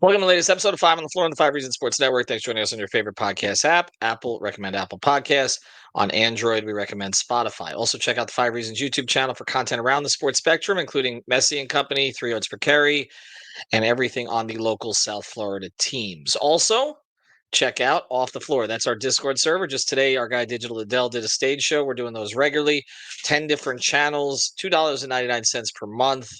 Welcome to the latest episode of 5 on the Floor on the 5 Reasons Sports Network. Thanks for joining us on your favorite podcast app. Apple, recommend Apple Podcasts. On Android, we recommend Spotify. Also, check out the 5 Reasons YouTube channel for content around the sports spectrum, including Messi and Company, 3 Yards Per Carry, and everything on the local South Florida teams. Also, check out Off the Floor. That's our Discord server. Just today, our guy Digital Adele did a stage show. We're doing those regularly. 10 different channels, $2.99 per month.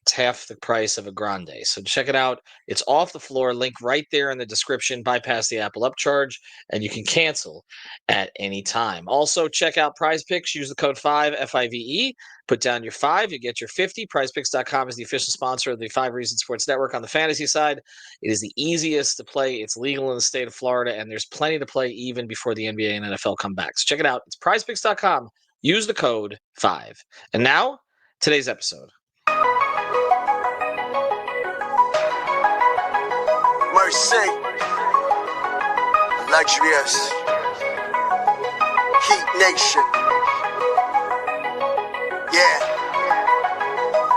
It's half the price of a grande. So check it out. It's Off the Floor. Link right there in the description. Bypass the Apple upcharge, and you can cancel at any time. Also, check out Prize Picks. Use the code 5 FIVE. Put down your 5, you get your 50. PrizePicks.com is the official sponsor of the 5 Reasons Sports Network on the fantasy side. It is the easiest to play. It's legal in the state of Florida, and there's plenty to play even before the NBA and NFL come back. So check it out. It's PrizePicks.com. Use the code 5. And now, today's episode. Mercy, luxurious, Heat Nation, yeah,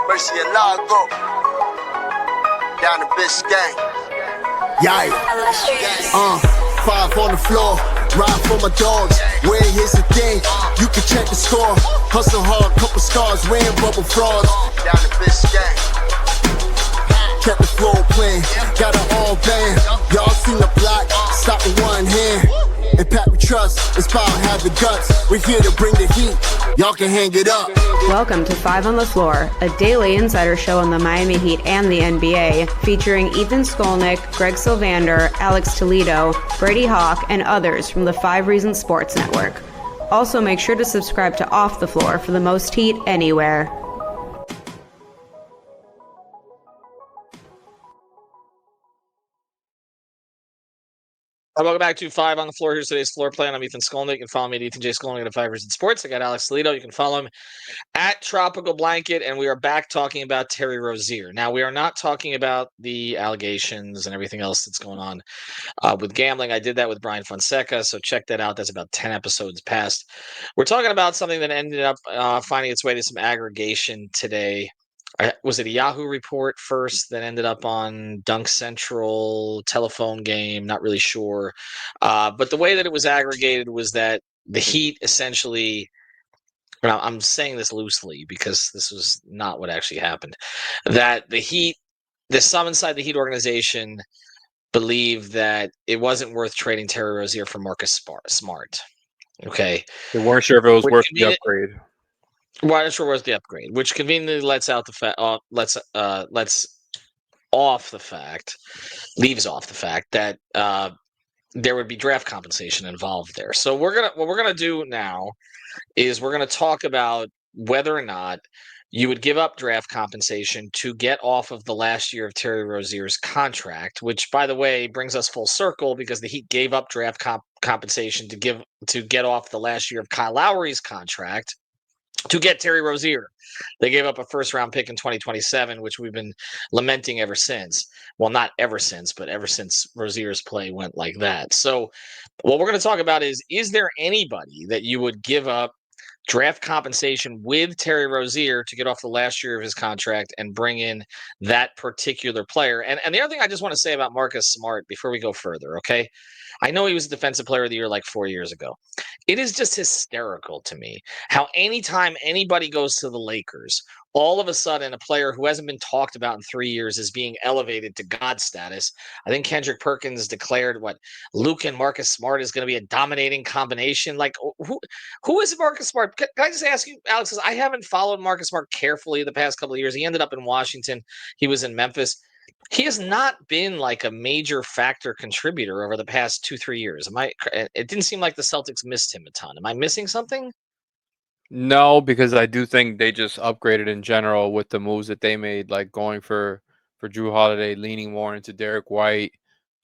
Mercy and Lago, down to Biscayne, yeah, 5 on the floor, ride for my dogs, where here's the thing, you can check the score, hustle hard, couple scars, wearing bubble frogs, down to Biscayne. Kept the floor playing, got it all banned. Y'all seen the block, stop with one hand. And Pat we trust, Inspire have the guts. We're here to bring the heat, y'all can hang it up. Welcome to 5 on the Floor, a daily insider show on the Miami Heat and the NBA, featuring Ethan Skolnick, Greg Sylvander, Alex Toledo, Brady Hawk, and others from the 5 Reasons Sports Network. Also, make sure to subscribe to Off the Floor for the most heat anywhere. Welcome back to 5 on the Floor. Here's today's floor plan. I'm Ethan Skolnick. You can follow me at Ethan J. Skolnick at 5 Reasons Sports. I got Alex Toledo. You can follow him at Tropical Blanket, and we are back talking about Terry Rozier. Now, we are not talking about the allegations and everything else that's going on with gambling. I did that with Brian Fonseca, so check that out. That's about 10 episodes past. We're talking about something that ended up finding its way to some aggregation today. Was it a Yahoo report first that ended up on Dunk Central, Telephone Game? Not really sure. But the way that it was aggregated was that the Heat essentially, I'm saying this loosely because this was not what actually happened, that the Heat, some inside the Heat organization believed that it wasn't worth trading Terry Rozier for Marcus Smart. Okay. They weren't sure if it was worth the upgrade. Well, not sure worth the upgrade, which conveniently leaves off the fact that there would be draft compensation involved there. So what we're gonna do now is we're gonna talk about whether or not you would give up draft compensation to get off of the last year of Terry Rozier's contract, which, by the way, brings us full circle because the Heat gave up draft compensation to get off the last year of Kyle Lowry's contract to get Terry Rozier. They gave up a first-round pick in 2027, which we've been lamenting ever since. Well, not ever since, but ever since Rozier's play went like that. So what we're going to talk about is there anybody that you would give up draft compensation with Terry Rozier to get off the last year of his contract and bring in that particular player? And the other thing I just want to say about Marcus Smart before we go further, okay? I know he was Defensive Player of the Year like 4 years ago. It is just hysterical to me how anytime anybody goes to the Lakers, all of a sudden a player who hasn't been talked about in 3 years is being elevated to God status. I think Kendrick Perkins declared Luke and Marcus Smart is going to be a dominating combination. Like, who is Marcus Smart? Can I just ask you, Alex, I haven't followed Marcus Smart carefully the past couple of years. He ended up in Washington. He was in Memphis. He has not been like a major factor contributor over the past 2-3 years. It didn't seem like the Celtics missed him a ton. Am I missing something? No, because I do think they just upgraded in general with the moves that they made, like going for Drew Holiday, leaning more into Derek White.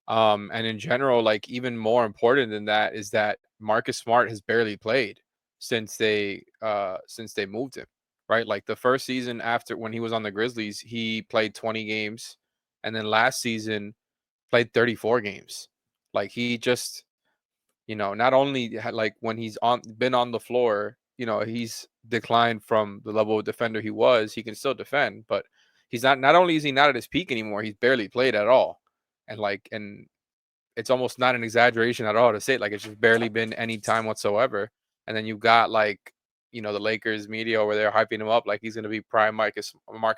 And in general, like even more important than that is that Marcus Smart has barely played since they moved him, right? Like the first season after when he was on the Grizzlies, he played 20 games. And then last season played 34 games. Like he just, not only had, like when he's been on the floor, he's declined from the level of defender he was. He can still defend, but he's not only is he not at his peak anymore, he's barely played at all. and it's almost not an exaggeration at all to say it. Like, it's just barely been any time whatsoever. And then you've got like, the Lakers media over there hyping him up like he's going to be prime Marcus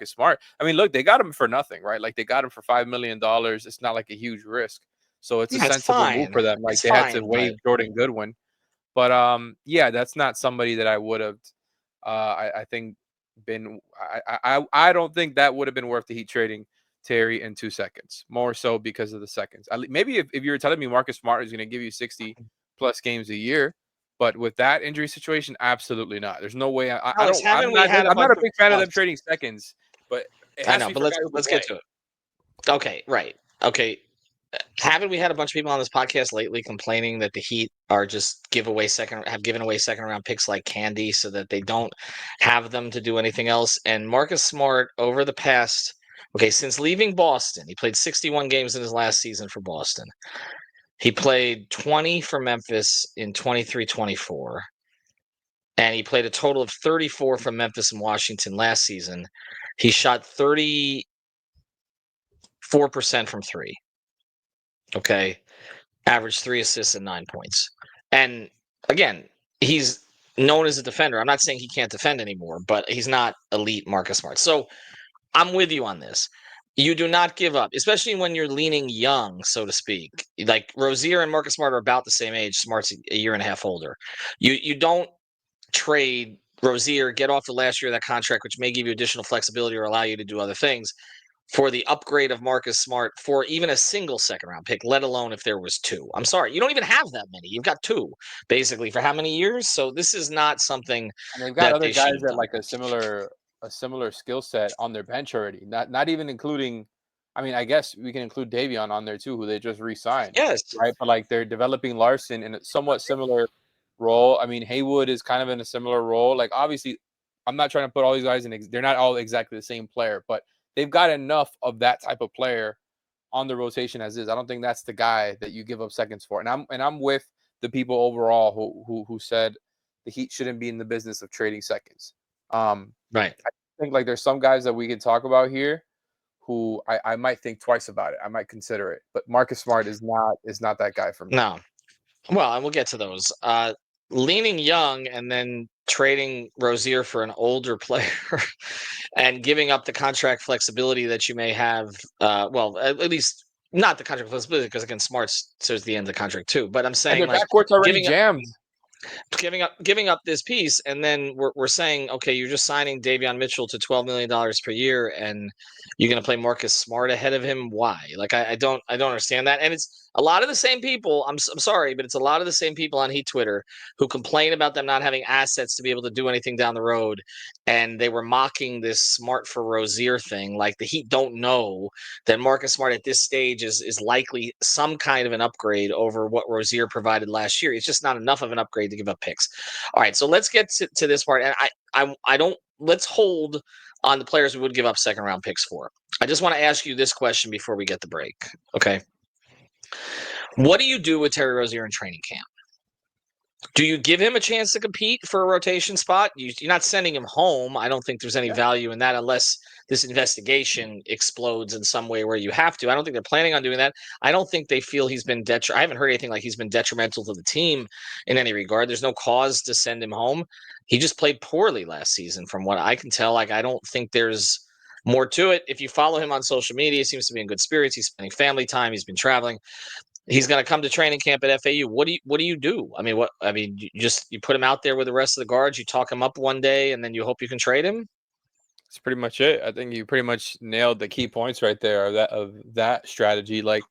Smart. I mean, look, they got him for nothing, right? Like, they got him for $5 million. It's not like a huge risk. So it's a Yeah, it's sensible move fine. for them. Like, It's they had to fine, waive but Jordan Goodwin. But yeah, that's not somebody that I would have I think been I don't think that would have been worth the Heat trading Terry in 2 seconds. More so because of the seconds. Maybe if you were telling me Marcus Smart is going to give you 60 plus games a year, but with that injury situation, absolutely not. There's no way. I Alex, don't. haven't we had a I'm not bunch a of big fan of them talks? trading seconds, but it I has to know, be but for a guy who can let's play. get to it. Okay, right. Okay. Haven't we had a bunch of people on this podcast lately complaining that the Heat are just have given away second round picks like candy so that they don't have them to do anything else? And Marcus Smart over the past, since leaving Boston, he played 61 games in his last season for Boston. He played 20 for Memphis in 23-24. And he played a total of 34 for Memphis and Washington last season. He shot 34% from three. Okay. Averaged 3 assists and 9 points. And again, he's known as a defender. I'm not saying he can't defend anymore, but he's not elite Marcus Smart. So I'm with you on this. You do not give up, especially when you're leaning young, so to speak. Like Rozier and Marcus Smart are about the same age. Smart's a year and a half older. You don't trade Rozier, get off the last year of that contract, which may give you additional flexibility or allow you to do other things, for the upgrade of Marcus Smart for even a single second round pick, let alone if there was two. I'm sorry, you don't even have that many. You've got two, basically, for how many years? So this is not something And they've got that other they should guys have that done. like a similar skill set on their bench already. Not even including. I mean, I guess we can include Davion on there too, who they just re-signed, Yes. right? But like they're developing Larson in a somewhat similar role. I mean, Haywood is kind of in a similar role. Like, obviously, I'm not trying to put all these guys in. They're not all exactly the same player, but they've got enough of that type of player on the rotation as is. I don't think that's the guy that you give up seconds for. And I'm with the people overall who said the Heat shouldn't be in the business of trading seconds. Right. I think like there's some guys that we can talk about here who I might think twice about it. I might consider it. But Marcus Smart is not that guy for me. No. Well, and we'll get to those. Leaning young and then trading Rozier for an older player and giving up the contract flexibility that you may have. At least not the contract flexibility, because again, Smart's towards the end of the contract too. But I'm And saying their like backcourt's already giving jammed. giving up this piece, and then we're saying, okay, you're just signing Davion Mitchell to $12 million per year, and you're going to play Marcus Smart ahead of him. Why? Like, I don't understand that. And it's a lot of the same people. I'm sorry, but it's a lot of the same people on Heat Twitter who complain about them not having assets to be able to do anything down the road, and they were mocking this Smart for Rozier thing. Like, the Heat don't know that Marcus Smart at this stage is likely some kind of an upgrade over what Rozier provided last year. It's just not enough of an upgrade to give up picks. All right, so let's get to this part. And I don't let's hold on the players we would give up second round picks for. I just want to ask you this question before we get the break. Okay. What do you do with Terry Rozier in training camp? Do you give him a chance to compete for a rotation spot? You're not sending him home. I don't think there's any value in that unless this investigation explodes in some way where you have to. I don't think they're planning on doing that. I don't think they feel he's been I haven't heard anything like he's been detrimental to the team in any regard. There's no cause to send him home. He just played poorly last season, from what I can tell. Like, I don't think there's more to it. If you follow him on social media, he seems to be in good spirits. He's spending family time. He's been traveling. He's going to come to training camp at FAU. What do you do? I mean, you put him out there with the rest of the guards. You talk him up one day, and then you hope you can trade him. That's pretty much it. I think you pretty much nailed the key points right there of that strategy. Like,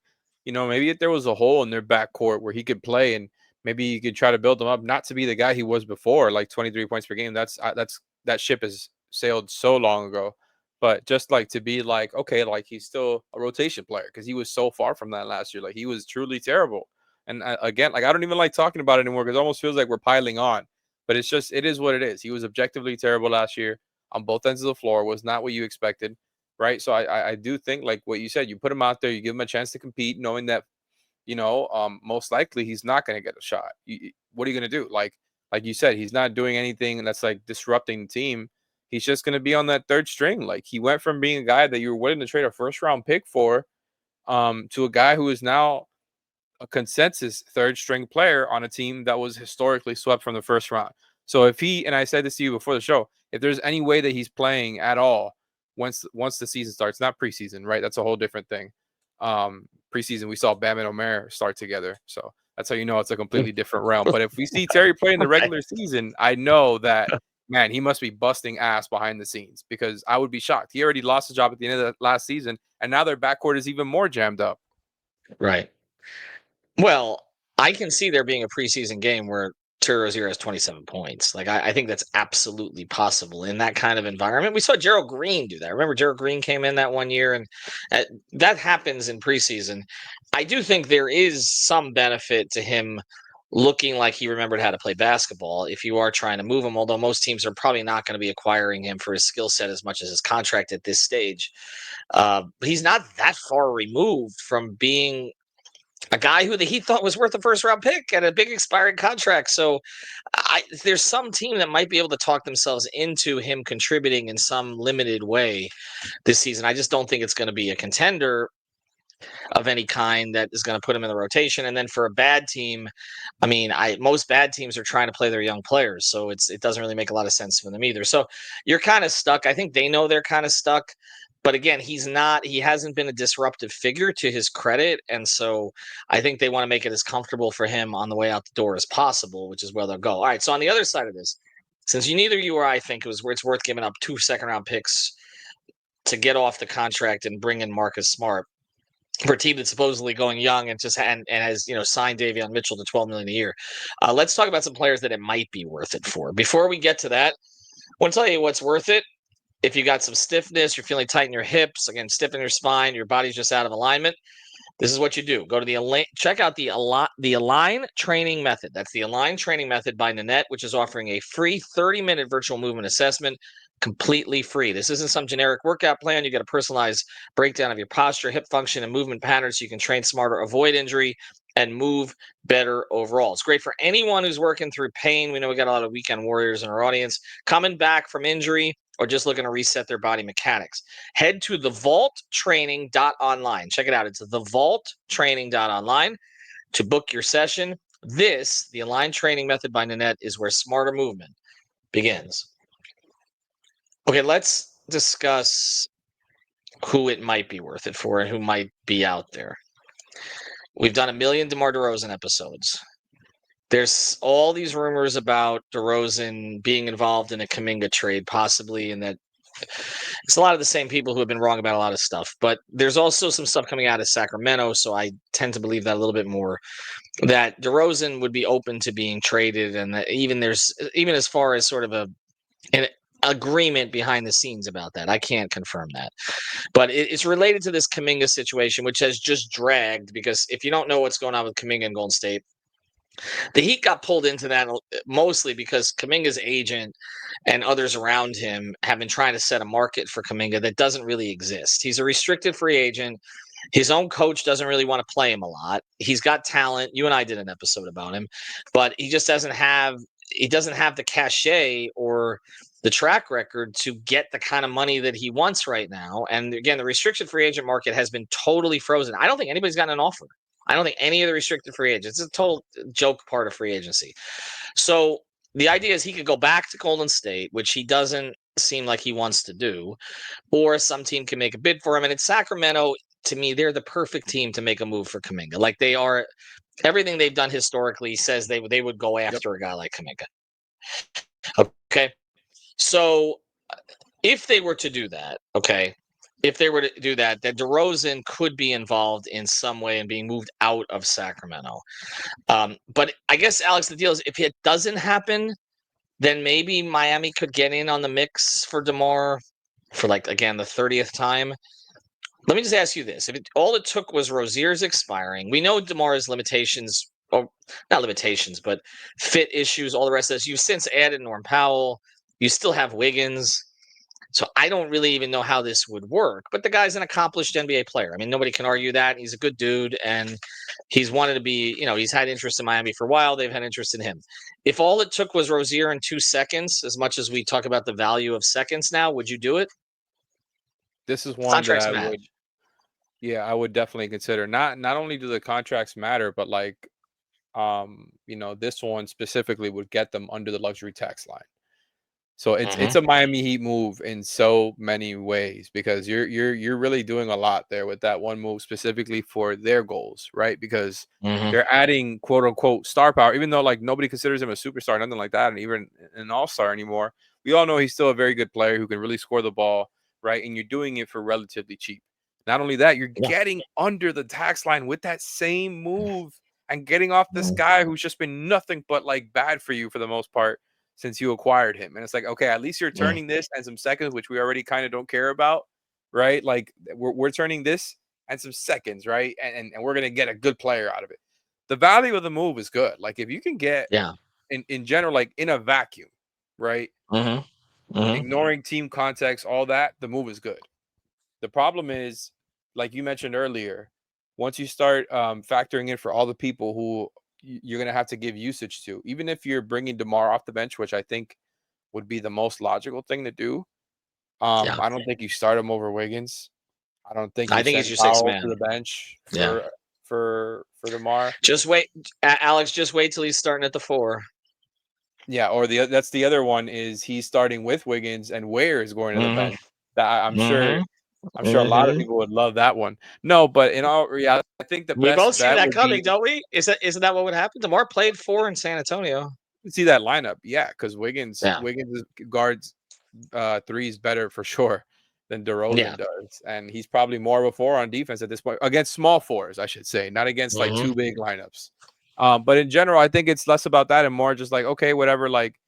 maybe if there was a hole in their backcourt where he could play, and maybe you could try to build him up, not to be the guy he was before, like 23 points per game. That ship has sailed so long ago. But just like to be like, okay, like he's still a rotation player, because he was so far from that last year. Like, he was truly terrible. And again, like, I don't even like talking about it anymore, because it almost feels like we're piling on. But it is what it is. He was objectively terrible last year on both ends of the floor. Was not what you expected, right? So I do think, like what you said, you put him out there, you give him a chance to compete, knowing that, most likely he's not going to get a shot. What are you going to do? Like you said, he's not doing anything that's like disrupting the team. He's just going to be on that third string. Like, he went from being a guy that you were willing to trade a first round pick for, to a guy who is now a consensus third string player on a team that was historically swept from the first round. So if he, and I said this to you before the show, if there's any way that he's playing at all once the season starts, not preseason, right? That's a whole different thing. Preseason, we saw Bam and Omer start together. So that's how you know it's a completely different realm. But if we see Terry play in the regular season, I know that, man, he must be busting ass behind the scenes, because I would be shocked. He already lost his job at the end of the last season, and now their backcourt is even more jammed up. Right. Well, I can see there being a preseason game where Terry Rozier has 27 points. Like, I think that's absolutely possible in that kind of environment. We saw Gerald Green do that. Remember, Gerald Green came in that one year, and that happens in preseason. I do think there is some benefit to him looking like he remembered how to play basketball if you are trying to move him, although most teams are probably not going to be acquiring him for his skill set as much as his contract at this stage. He's not that far removed from being a guy who the Heat thought was worth a first-round pick and a big expiring contract. So there's some team that might be able to talk themselves into him contributing in some limited way this season. I just don't think it's going to be a contender of any kind that is going to put him in the rotation. And then for a bad team, I mean, most bad teams are trying to play their young players, so it doesn't really make a lot of sense for them either. So you're kind of stuck. I think they know they're kind of stuck. But again, he hasn't been a disruptive figure to his credit. And so I think they want to make it as comfortable for him on the way out the door as possible, which is where they'll go. All right. So on the other side of this, since neither you or I think it's worth giving up 2 second-round picks to get off the contract and bring in Marcus Smart for a team that's supposedly going young and has signed Davion Mitchell to $12 million a year. Let's talk about some players that it might be worth it for. Before we get to that, I want to tell you what's worth it. If you got some stiffness, you're feeling tight in your hips, again, stiff in your spine, your body's just out of alignment, this is what you do. Go to check out the Align Training Method. That's the Align Training Method by Nanette, which is offering a free 30-minute virtual movement assessment, completely free. This isn't some generic workout plan. You get a personalized breakdown of your posture, hip function, and movement patterns so you can train smarter, avoid injury, and move better overall. It's great for anyone who's working through pain. We know we got a lot of weekend warriors in our audience coming back from injury or just looking to reset their body mechanics. Head to thevaulttraining.online. Check it out. It's thevaulttraining.online to book your session. The Align Training Method by Nanette, is where smarter movement begins. Okay, let's discuss who it might be worth it for and who might be out there. We've done 1 million DeMar DeRozan episodes. There's all these rumors about DeRozan being involved in a Kuminga trade, possibly, and that it's a lot of the same people who have been wrong about a lot of stuff. But there's also some stuff coming out of Sacramento, so I tend to believe that a little bit more, that DeRozan would be open to being traded, and that even as far as sort of an agreement behind the scenes about that. I can't confirm that. But it's related to this Kuminga situation, which has just dragged, because if you don't know what's going on with Kuminga and Golden State, the Heat got pulled into that mostly because Kuminga's agent and others around him have been trying to set a market for Kuminga that doesn't really exist. He's a restricted free agent. His own coach doesn't really want to play him a lot. He's got talent. You and I did an episode about him, but he just doesn't have the cachet or the track record to get the kind of money that he wants right now. And again, the restricted free agent market has been totally frozen. I don't think anybody's gotten an offer. I don't think any of the restricted free agents. It's a total joke part of free agency. So the idea is he could go back to Golden State, which he doesn't seem like he wants to do, or some team can make a bid for him. And it's Sacramento. To me, they're the perfect team to make a move for Kuminga. Like, they are, everything they've done historically says they would go after a guy like Kuminga. Okay. So if they were to do that, then DeRozan could be involved in some way and being moved out of Sacramento. But I guess, Alex, the deal is, if it doesn't happen, then maybe Miami could get in on the mix for DeMar for, like, again, the 30th time. Let me just ask you this. If all it took was Rozier's expiring, we know DeMar's limitations, or not limitations, but fit issues, all the rest of this. You've since added Norm Powell. You still have Wiggins. So I don't really even know how this would work. But the guy's an accomplished NBA player. I mean, nobody can argue that. He's a good dude, and he's wanted to be, he's had interest in Miami for a while. They've had interest in him. If all it took was Rozier in 2 seconds, as much as we talk about the value of seconds now, would you do it? This is one Contracts that I match. would. Yeah, I would definitely consider. Not only do the contracts matter, but like this one specifically would get them under the luxury tax line. So it's Hmm. a Miami Heat move in so many ways because you're really doing a lot there with that one move specifically for their goals, right? Because Hmm. they're adding quote unquote star power, even though like nobody considers him a superstar, nothing like that, and even an all-star anymore. We all know he's still a very good player who can really score the ball, right? And you're doing it for relatively cheap. Not only that, you're Yeah. getting under the tax line with that same move and getting off this Mhm. guy who's just been nothing but like bad for you for the most part since you acquired him. And it's like, okay, at least you're Mm. turning this and some seconds, which we already kind of don't care about, right? Like we're turning this and some seconds, right? And we're gonna get a good player out of it. The value of the move is good. Like if you can get Yeah. in general, like in a vacuum, right? Hmm. Hmm. Ignoring team context, all that, the move is good. The problem is, like you mentioned earlier, once you start factoring in for all the people who you're going to have to give usage to, even if you're bringing DeMar off the bench, which I think would be the most logical thing to do. Yeah. I don't think you start him over Wiggins. I don't think I you think he's send your sixth Powell to man. the bench Yeah. for DeMar. Just wait, Alex. Just wait till he's starting at the 4. Yeah, or that's the other one is he's starting with Wiggins and Ware is going to the Hmm. bench. That I'm sure Hmm. a lot of Hmm. people would love that one. No, but in all reality, I think the We best both see bet that would coming, be don't we? Isn't that what would happen? Demar played 4 in San Antonio. see that lineup. Yeah, because Wiggins Yeah. Wiggins guards threes better for sure than Yeah. DeRozan does, and he's probably more of a 4 on defense at this point against small fours, I should say, not against like Hmm. two big lineups. But in general, I think it's less about that and more just like okay, whatever. Like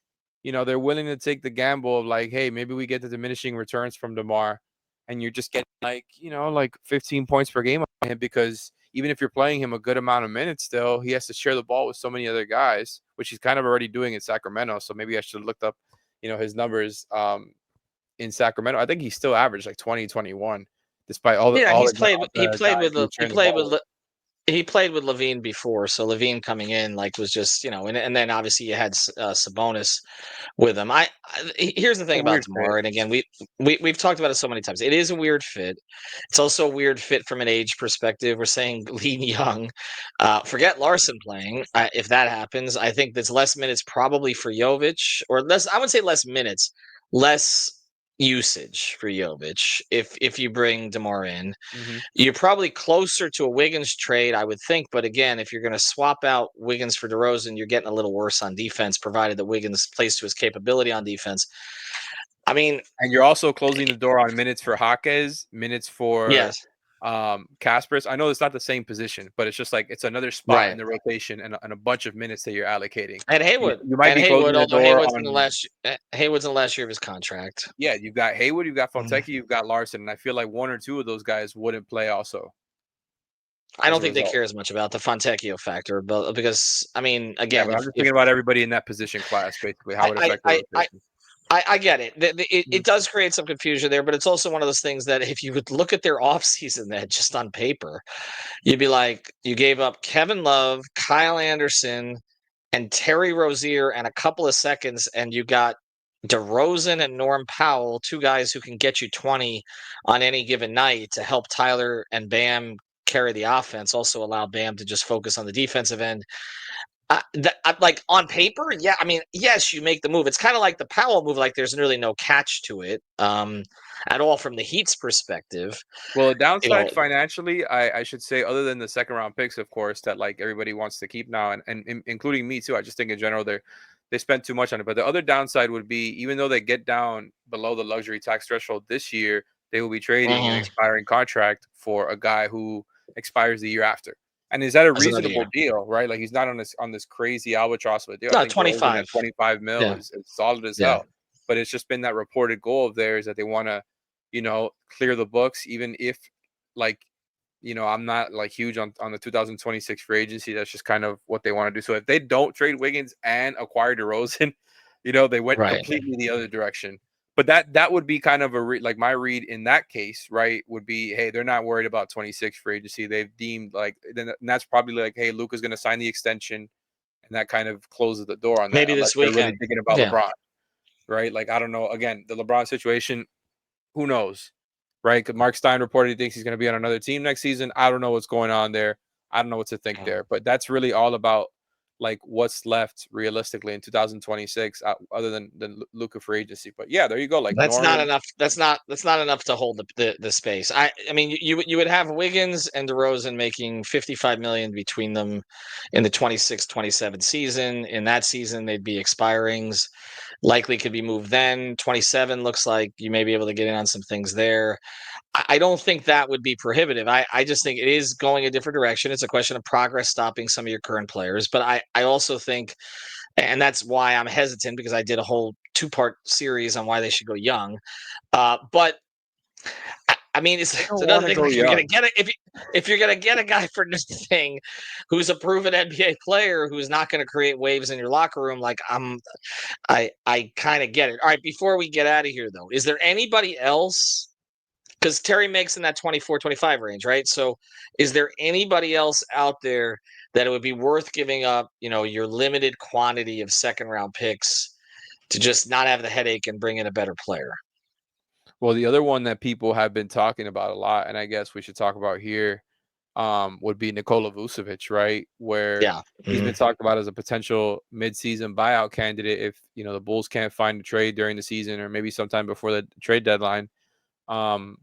they're willing to take the gamble of like, hey, maybe we get the diminishing returns from DeMar, and you're just getting like like 15 points per game on him because even if you're playing him a good amount of minutes, still he has to share the ball with so many other guys, which he's kind of already doing in Sacramento. So maybe I should have looked up his numbers in Sacramento. I think he still averaged like 20, 21, despite Yeah, all he's the, played. all He the played guys with. he was He sharing the played ball with. with. He played with Levine before, so Levine coming in like was just and then obviously you had Sabonis with him. Here's the A thing about weird fit. Demar, and again we've talked about it so many times. It is a weird fit. It's also a weird fit from an age perspective. We're saying lean young. Forget Larson playing. If that happens, I think there's less minutes probably for Jovic, or less. I would say less minutes, less usage for Jovic if you bring Demar in. Mm-hmm. You're probably closer to a Wiggins trade, I would think. But again, if you're going to swap out Wiggins for DeRozan, you're getting a little worse on defense, provided that Wiggins plays to his capability on defense. I mean, And you're also closing the door on minutes for Jaquez, minutes for yes, Kaspers. I know it's not the same position, but it's just like it's another spot in right. the rotation and a bunch of minutes that you're allocating. And You, Haywood, you might be closing the although door on Haywood's in the last year of his contract. yeah, you've got Haywood, you've got Mhm. Fontecchi, you've got Larson, and I feel like one or two of those guys wouldn't play also I as don't a think they result. care as much about the Fontecchio factor, but because I mean, Yeah, again, but I'm just thinking about everybody in that position class, basically, how it I, affect the I, I, rotation. I get it. Mhm. It does create some confusion there, but it's also one of those things that if you would look at their offseason then just on paper, you'd be like, you gave up Kevin Love, Kyle Anderson, and Terry Rozier and a couple of seconds, and you got DeRozan and Norm Powell, 2 guys who can get you 20 on any given night to help Tyler and Bam carry the offense, also allow Bam to just focus on the defensive end. Like on paper, yeah. I mean, yes, you make the move. It's kind of like the Powell move. Like there's really no catch to it at all from the Heat's perspective. Well, the You know, downside financially, I should say, other than the second round picks, of course, that like everybody wants to keep now, and including me too. I just think in general they spent too much on it. But the other downside would be even though they get down below the luxury tax threshold this year, they will be trading an mhm, expiring contract for a guy who expires the year after. And is that a that's another reasonable year. deal, right? Like he's not on this crazy albatross of a deal. I No, think DeRozan 25. at 25 mil Yeah, is solid as yeah, hell. But it's just been that reported goal of theirs that they want to clear the books, even if like, I'm not like huge on the 2026 free agency. That's just kind of what they want to do. So if they don't trade Wiggins and acquire DeRozan, they went right. completely the other direction. But that would be kind of like my read in that case, right? Would be, hey, they're not worried about 26 free agency. They've deemed like, then and that's probably like, hey, Luka's going to sign the extension, and that kind of closes the door on that, Maybe unless this they're really weekend. thinking about Yeah, LeBron, right? Like I don't know. Again, the LeBron situation, who knows? right? 'Cause Mark Stein reported he thinks he's going to be on another team next season. I don't know what's going on there. I don't know what to think there, but that's really all about like what's left realistically in 2026, other than Luka for agency. But yeah, there you go. Like That's not Norman, enough. That's not enough to hold the space. I mean, you would have Wiggins and DeRozan making 55 million between them in the 26-27 season. In that season, they'd be expirings. Likely could be moved then. 27 looks like you may be able to get in on some things there. I don't think that would be prohibitive. I just think it is going a different direction. It's a question of progress stopping some of your current players. But I also think, and that's why I'm hesitant, because I did a whole 2-part series on why they should go young. But I mean, it's I don't another want to thing. go Like, you're gonna young. get it if you're gonna get a guy for nothing, who's a proven NBA player, who's not going to create waves in your locker room. Like, I kind of get it. All right, before we get out of here, though, is there anybody else? Because Terry makes in that 24-25 range, right? So is there anybody else out there that it would be worth giving up, your limited quantity of second round picks to just not have the headache and bring in a better player? Well, the other one that people have been talking about a lot, and I guess we should talk about here, would be Nikola Vucevic, right? Where Yeah. he's been Mhm. talked about as a potential midseason buyout candidate if the Bulls can't find a trade during the season or maybe sometime before the trade deadline. Um,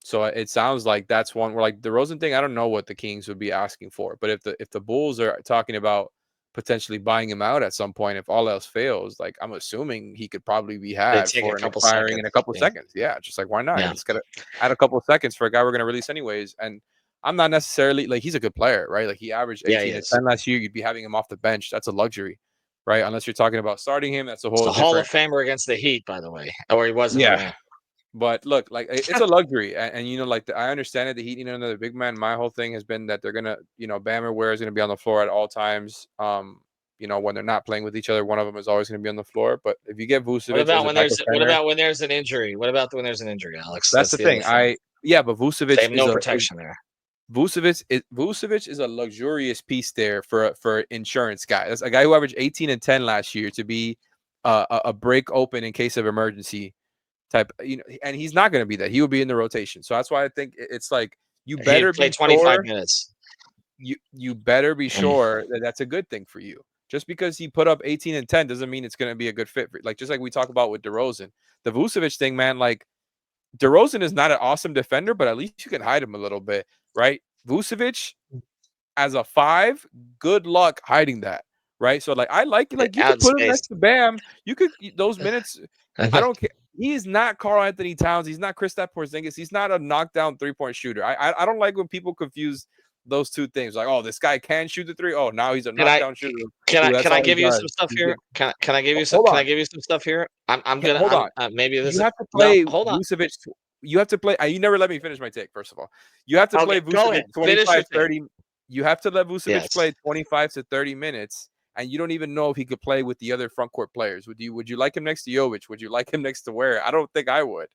so it sounds like that's one where, like, the Rosen thing, I don't know what the Kings would be asking for, but if the Bulls are talking about potentially buying him out at some point, if all else fails, like, I'm assuming he could probably be They had take a for an couple expiring seconds. in a couple Yeah. seconds. Yeah, just like, why not? Yeah. It's gotta add a couple of seconds for a guy we're gonna release anyways. And I'm not necessarily like, he's a good player, right? Like, he averaged Yeah, he 18 and is. 10 last year. You'd be having him off the bench. That's a luxury, right? Unless you're talking about starting him, that's a It's whole a Hall of different. Famer against the Heat, by the way. Or he was Yeah. anyway. But look, like, it's a luxury, and like, I understand it. The Heat need another big man. My whole thing has been that they're gonna, Bam or Ware is gonna be on the floor at all times. When they're not playing with each other, one of them is always gonna be on the floor. But if you get What Vucevic as about a when backup center, when there's an injury? What about when there's an injury, Alex? that's That's the the other thing. thing. But They Vucevic have no protection there. Vucevic is a luxurious piece there for insurance guy. That's a guy who averaged 18 and 10 last year to be a break open in case of emergency type, and he's not going to be that. He will be in the rotation. So that's why I think it's like, you He'd better play be 25 sure. minutes. You better be Mm. sure that that's a good thing for you. Just because he put up 18 and 10 doesn't mean it's going to be a good fit for, like, just like we talk about with DeRozan. The Vucevic thing, man, like, DeRozan is not an awesome defender, but at least you can hide him a little bit, right? Vucevic as a 5, good luck hiding that, right? So, like, I like you Out could in put him space. next to Bam. You could those minutes. I don't care. He is not Karl Anthony Towns. He's not Kristaps Porzingis. He's not a knockdown 3-point shooter. I don't like when people confuse those two things. Like, oh, this guy can shoot the three. Oh, now he's a Can I knockdown shooter. can I Ooh, that's can I all he give you does. some stuff He's here? good. Can I give you some Hold can on. I give you some stuff here? I'm gonna Hold on. maybe this You is have to no, play hold on. Vucevic. You have to play. You never let me finish my take. First of all, you have to Okay, play go Vucevic ahead. Finish your take. 25-30. You have to let Vucevic Yes. play 25 to 30 minutes, and you don't even know if he could play with the other front court players. Would you like him next to Jovic? Would you like him next to Ware? I don't think I would.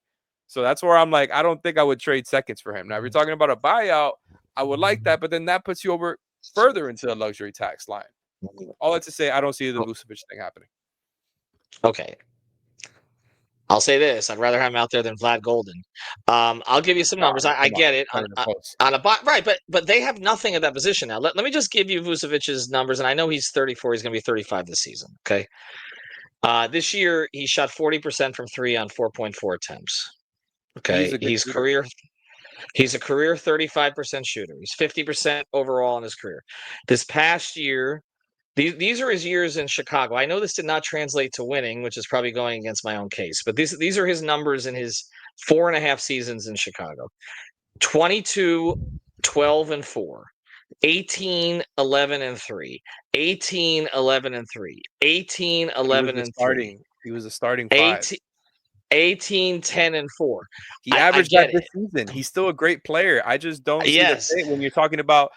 So that's where I'm like, I don't think I would trade seconds for him. Now, if you're talking about a buyout, I would like that, but then that puts you over further into the luxury tax line. All that to say, I don't see the Vucevic thing happening. Okay. I'll say this: I'd rather have him out there than Vlad Golden. I'll give you some No, numbers. I come on. get it Not even close. on a right, but they have nothing at that position now. Let me just give you Vucevic's numbers, and I know he's 34. He's going to be 35 this season. Okay. This year he shot 40% from three on 4.4 attempts. He's Okay, a good shooter. He's a career 35% shooter. He's 50% overall in his career. This past year, these are his years in Chicago. I know this did not translate to winning, which is probably going against my own case, but these are his numbers in his 4.5 seasons in Chicago. 22, 12 and 4. 18, 11 and 3. 18, 11 and 3. 18, He was 11 the and 3. starting. He was a starting 5. 18, 18, 10 and 4. He I averaged get that it. this season. He's still a great player. I just don't see the Yes. fit when you're talking about.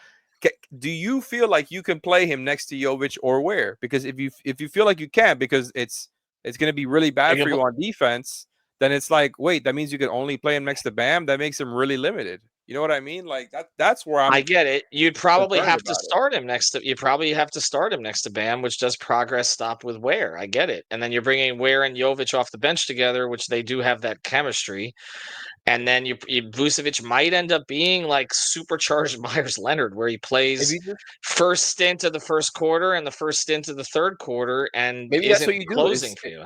Do you feel like you can play him next to Jovic or Ware? Because if you feel like you can't, because it's going to be really bad for you on defense, then it's like, wait, that means you can only play him next to Bam. That makes him really limited. You know what I mean? Like that's where I I'm get it. You'd probably concerned have to about it. start him next to. You probably have to start him next to Bam, which does progress stop with Ware. I get it. And then you're bringing Ware and Jovic off the bench together, which they do have that chemistry. And then Vucevic might end up being like supercharged Myers Leonard, where he plays first stint of the first quarter and the first stint of the third quarter, and maybe that's what isn't you do. closing for you.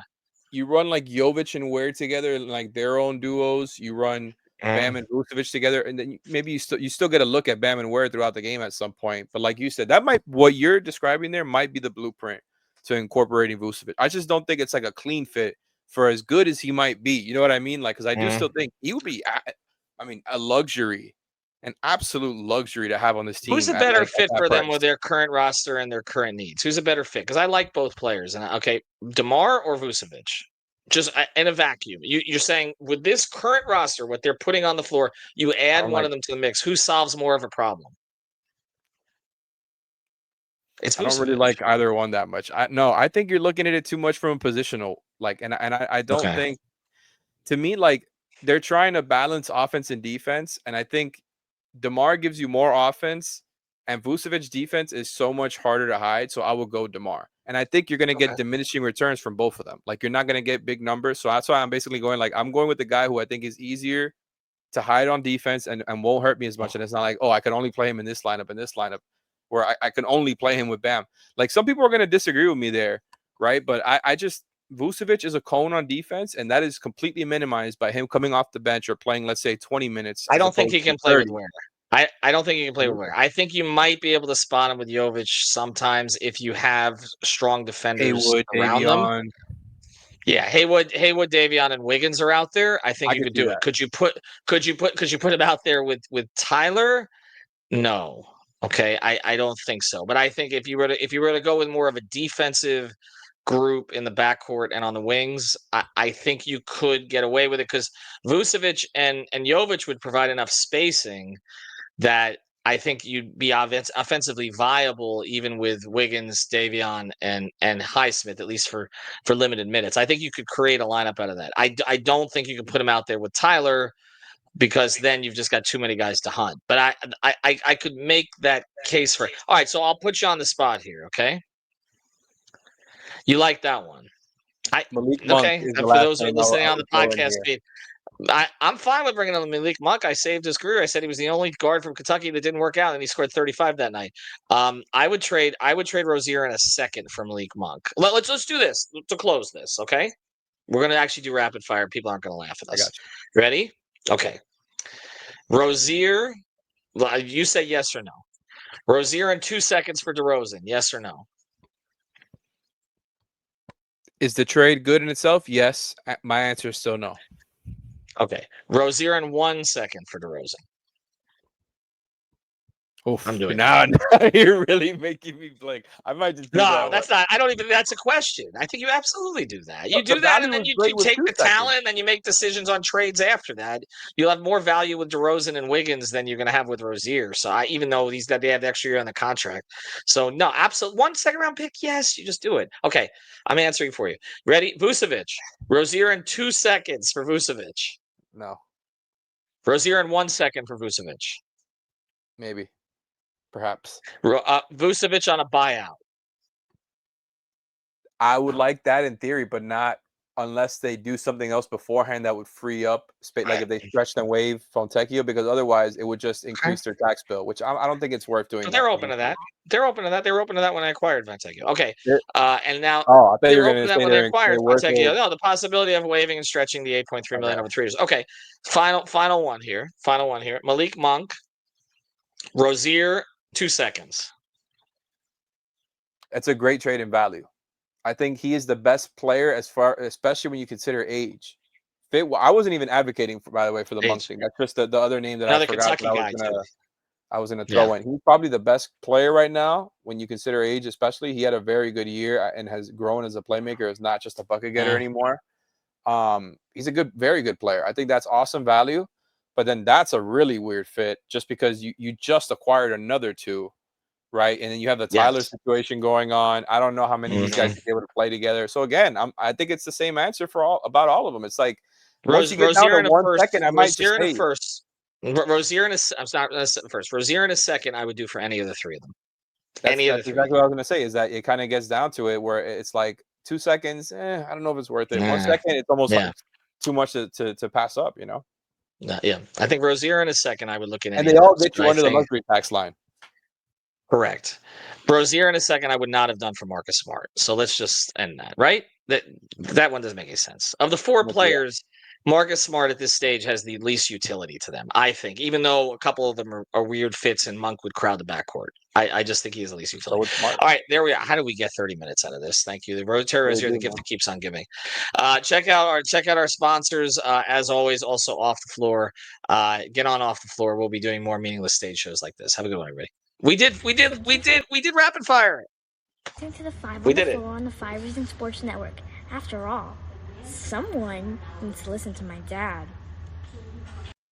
You run like Jovic and Ware together, in like their own duos. You run Bam and Vucevic together, and then maybe you still get a look at Bam and Ware throughout the game at some point. But like you said, what you're describing there might be the blueprint to incorporating Vucevic. I just don't think it's like a clean fit for as good as he might be. You know what I mean? Like, because I do still think he would be, a luxury, an absolute luxury to have on this team. Who's a better fit for them with their current roster and their current needs? Who's a better fit? Because I like both players. And okay, DeMar or Vucevic? Just in a vacuum. You're saying with this current roster, what they're putting on the floor, you add one of them to the mix. Who solves more of a problem? I don't really like either one that much. I think you're looking at it too much from a positional, like, and I don't think, to me, like, they're trying to balance offense and defense, and I think DeMar gives you more offense, and Vucevic's defense is so much harder to hide. So I will go DeMar, and I think you're going to get diminishing returns from both of them. Like, you're not going to get big numbers, so that's why I'm basically going, like, I'm going with the guy who I think is easier to hide on defense and won't hurt me as much. And it's not like, oh, I can only play him in this lineup, where I can only play him with Bam. Like, some people are going to disagree with me there, right? But I just, Vucevic is a cone on defense, and that is completely minimized by him coming off the bench or playing, let's say, 20 minutes. I don't think he can play with Ware. I don't think you can play with Ware. I think you might be able to spot him with Jovic sometimes if you have strong defenders around them. Yeah, Haywood, Davion, and Wiggins are out there. I think you could do it. Could you put him out there with Tyler? No. Okay, I don't think so. But I think if you were to go with more of a defensive group in the backcourt and on the wings, I think you could get away with it because Vucevic and Jovic would provide enough spacing that I think you'd be offensively viable even with Wiggins, Davion, and Highsmith, at least for limited minutes. I think you could create a lineup out of that. I don't think you can put him out there with Tyler because then you've just got too many guys to hunt. But I could make that case for. All right, so I'll put you on the spot here, okay? You like that one? Malik Monk is the last for those who are listening on the podcast feed, I'm fine with bringing on Malik Monk. I saved his career. I said he was the only guard from Kentucky that didn't work out, and he scored 35 that night. I would trade Rozier in a second for Malik Monk. Let's do this to close this, okay? We're gonna actually do rapid fire. People aren't gonna laugh at us. I got you. Ready? Okay. Rozier, you say yes or no. Rozier in 2 seconds for DeRozan. Yes or no? Is the trade good in itself? Yes. My answer is still no. Okay. Rozier in 1 second for DeRozan. Oof, I'm doing now. You're really making me blink. I might just do no. That's not. I don't even. That's a question. I think you absolutely do that. You do that, and then you take the talent, and then you make decisions on trades after that. You'll have more value with DeRozan and Wiggins than you're going to have with Rozier. So even though they have the extra year on the contract, so no, absolutely 1 second round pick. Yes, you just do it. Okay, I'm answering for you. Ready? Vucevic, Rozier in 2 seconds for Vucevic. No. Rozier in 1 second for Vucevic. Maybe. Perhaps. Vucevic on a buyout. I would like that in theory, but not unless they do something else beforehand that would free up space. Like if they stretch and wave Fontecchio, because otherwise it would just increase their tax bill, which I don't think it's worth doing. So they're open to that. They're open to that. They were open to that when I acquired Fontecchio. Okay. And now I thought you were going to say when I acquired Fontecchio. No, the possibility of waiving and stretching the $8.3 million over 3 years. Okay. Final one here. Malik Monk, Rozier, 2 seconds. That's a great trade in value. I think he is the best player especially when you consider age. Fit. Well, I wasn't even advocating by the way, for the Monk thing. That's just the other name that another I forgot. Kentucky I was going to throw in. He's probably the best player right now when you consider age, especially. He had a very good year and has grown as a playmaker. Is not just a bucket getter anymore. He's a very good player. I think that's awesome value. But then that's a really weird fit just because you just acquired another two, right? And then you have the Tyler situation going on. I don't know how many of these guys can be able to play together. So again, I think it's the same answer for about all of them. It's like once you get down to 1 second, I might just say Rozier in a second, I would do for any of the three of them. That's exactly what I was going to say. Is that it kind of gets down to it where it's like 2 seconds. I don't know if it's worth it. 1 second, it's almost like too much to pass up. You know. Yeah, I think Rozier in a second. I would look at And any they of all those, get but you I under the think luxury tax line. correct. Rozier in a second. I would not have done for Marcus Smart. So let's just end that. Right? That one doesn't make any sense. Of the four Yeah. players, Marcus Smart at this stage has the least utility to them. I think, even though a couple of them are weird fits, and Monk would crowd the backcourt. I just think he has the least utility. So it's Smart. All right, there we are. How do we get 30 minutes out of this? Thank you. The Terry Rozier, the gift that keeps on giving. Check out our sponsors. As always, also Off the Floor. Get on Off the Floor. We'll be doing more meaningless stage shows like this. Have a good one, everybody. We did rapid fire. Listen to the Five We on the did it. Floor on the 5 Reasons Sports Network. After all, someone needs to listen to my dad.